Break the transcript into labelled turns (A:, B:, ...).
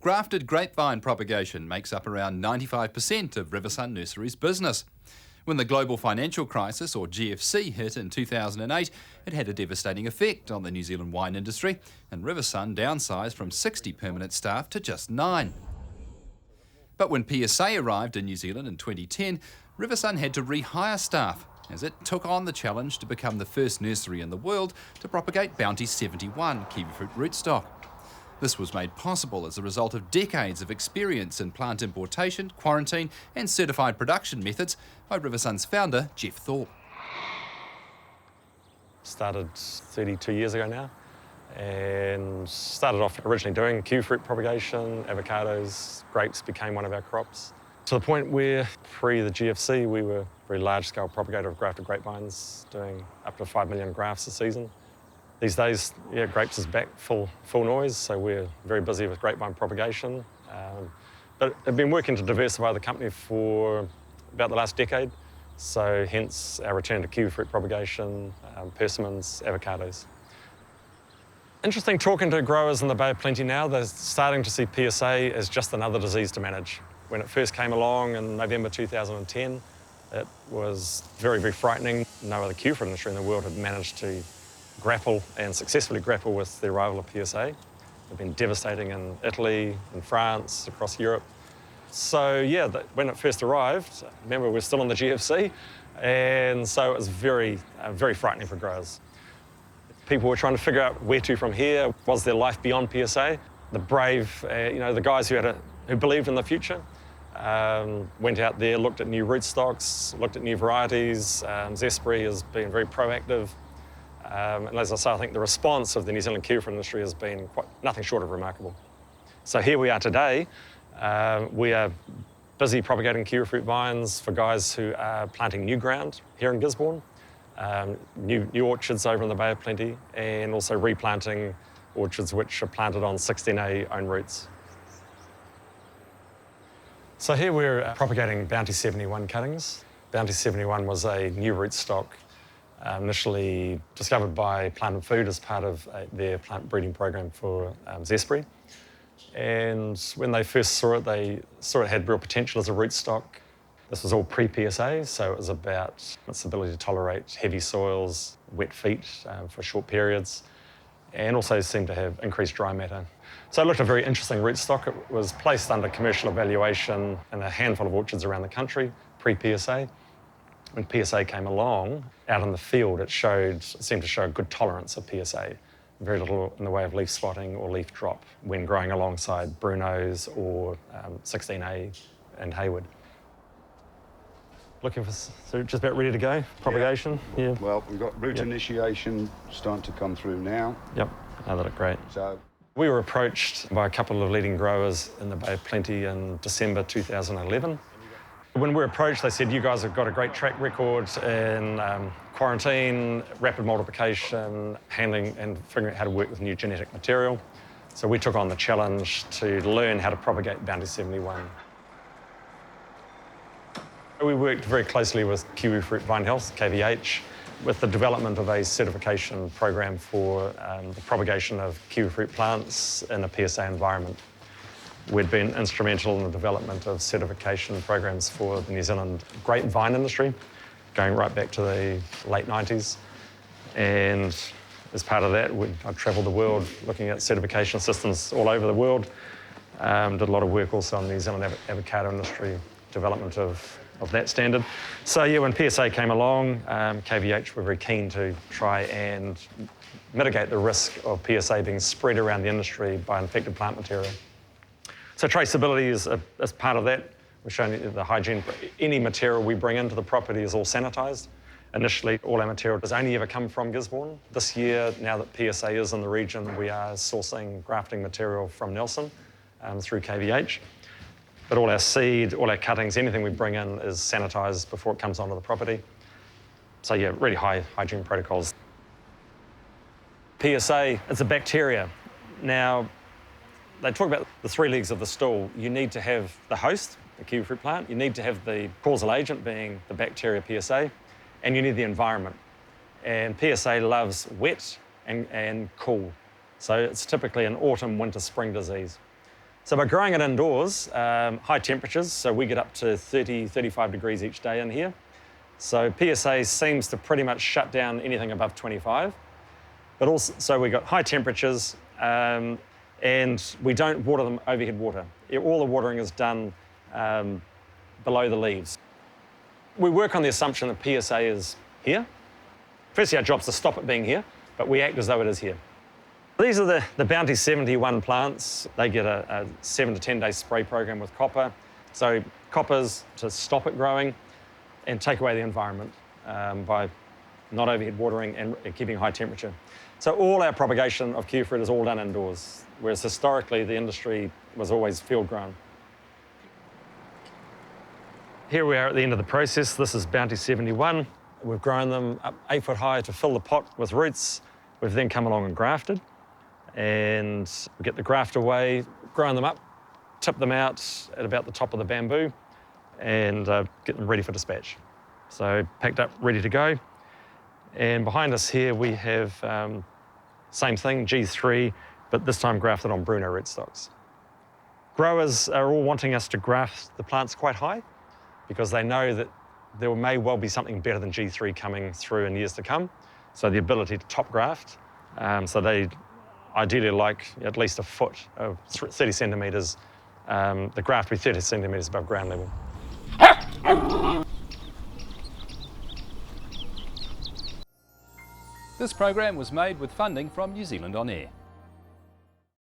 A: Grafted grapevine propagation makes up around 95% of Riversun Nursery's business. When the global financial crisis, or GFC, hit in 2008, it had a devastating effect on the New Zealand wine industry, and Riversun downsized from 60 permanent staff to just 9. But when PSA arrived in New Zealand in 2010, Riversun had to rehire staff as it took on the challenge to become the first nursery in the world to propagate Bounty 71 kiwifruit rootstock. This was made possible as a result of decades of experience in plant importation, quarantine and certified production methods by Riversun's founder, Jeff Thorpe.
B: Started 32 years ago now, and started off originally doing kiwifruit propagation, avocados, grapes became one of our crops. To the point where, pre the GFC, we were a very large-scale propagator of grafted grapevines, doing up to 5 million grafts a season. These days, grapes is back full noise, so we're very busy with grapevine propagation. But I've been working to diversify the company for about the last decade, so hence our return to kiwifruit propagation, persimmons, avocados. Interesting talking to growers in the Bay of Plenty now. They're starting to see PSA as just another disease to manage. When it first came along in November 2010, it was very, very frightening. No other kiwifruit industry in the world had managed to grapple and successfully grapple with the arrival of PSA. They've been devastating in Italy, in France, across Europe. So yeah, when it first arrived, remember we're still in the GFC, and so it was very, very frightening for growers. People were trying to figure out where to from here. Was there life beyond PSA? The brave, the guys who believed in the future, went out there, looked at new rootstocks, looked at new varieties. Zespri has been very proactive. And as I say, I think the response of the New Zealand kiwifruit industry has been nothing short of remarkable. So here we are today. We are busy propagating kiwifruit vines for guys who are planting new ground here in Gisborne, new orchards over in the Bay of Plenty, and also replanting orchards which are planted on 16A own roots. So here we're propagating Bounty 71 cuttings. Bounty 71 was a new rootstock initially discovered by Plant and Food as part of their plant breeding program for Zespri. And when they first saw it, they saw it had real potential as a rootstock. This was all pre-PSA, so it was about its ability to tolerate heavy soils, wet feet for short periods, and also seemed to have increased dry matter. So it looked a very interesting rootstock. It was placed under commercial evaluation in a handful of orchards around the country, pre-PSA. When PSA came along, out in the field, it seemed to show a good tolerance of PSA. Very little in the way of leaf spotting or leaf drop when growing alongside Bruno's or 16A and Hayward. So just about ready to go, propagation? Yeah.
C: Well, we've got root initiation starting to come through now.
B: Yep, that looked great.
C: So
B: we were approached by a couple of leading growers in the Bay of Plenty in December 2011. When we were approached, they said, you guys have got a great track record in quarantine, rapid multiplication, handling and figuring out how to work with new genetic material. So we took on the challenge to learn how to propagate Bounty 71. We worked very closely with Kiwifruit Vine Health, KVH, with the development of a certification program for the propagation of kiwifruit plants in a PSA environment. We'd been instrumental in the development of certification programs for the New Zealand grapevine industry, going right back to the late 90s. And as part of that, I travelled the world looking at certification systems all over the world. Did a lot of work also on the New Zealand avocado industry, development of that standard. So yeah, when PSA came along, KVH were very keen to try and mitigate the risk of PSA being spread around the industry by infected plant material. So traceability is part of that. We've shown the hygiene. Any material we bring into the property is all sanitised. Initially, all our material has only ever come from Gisborne. This year, now that PSA is in the region, we are sourcing grafting material from Nelson through KVH. But all our seed, all our cuttings, anything we bring in is sanitised before it comes onto the property. So yeah, really high hygiene protocols. PSA, it's a bacteria. Now, they talk about the 3 legs of the stool. You need to have the host, the kiwifruit plant. You need to have the causal agent, being the bacteria PSA, and you need the environment. And PSA loves wet and cool. So it's typically an autumn, winter, spring disease. So by growing it indoors, high temperatures, so we get up to 30, 35 degrees each day in here. So PSA seems to pretty much shut down anything above 25. But also, so we got high temperatures, and we don't water them overhead water. All the watering is done below the leaves. We work on the assumption that PSA is here. Firstly, our job's to stop it being here, but we act as though it is here. These are the Bounty 71 plants. They get a 7 to 10 day spray program with copper. So copper's to stop it growing and take away the environment by not overhead watering and keeping high temperature. So all our propagation of kiwifruit is all done indoors, whereas historically the industry was always field grown. Here we are at the end of the process. This is Bounty 71. We've grown them up 8 foot high to fill the pot with roots. We've then come along and grafted. And we get the graft away, grown them up, tip them out at about the top of the bamboo, and get them ready for dispatch. So packed up, ready to go. And behind us here we have same thing, G3, but this time grafted on Bruno rootstocks. Growers are all wanting us to graft the plants quite high because they know that there may well be something better than G3 coming through in years to come. So the ability to top graft, so they ideally like at least a foot of 30 centimetres, the graft be 30 centimetres above ground level.
A: This program was made with funding from New Zealand On Air.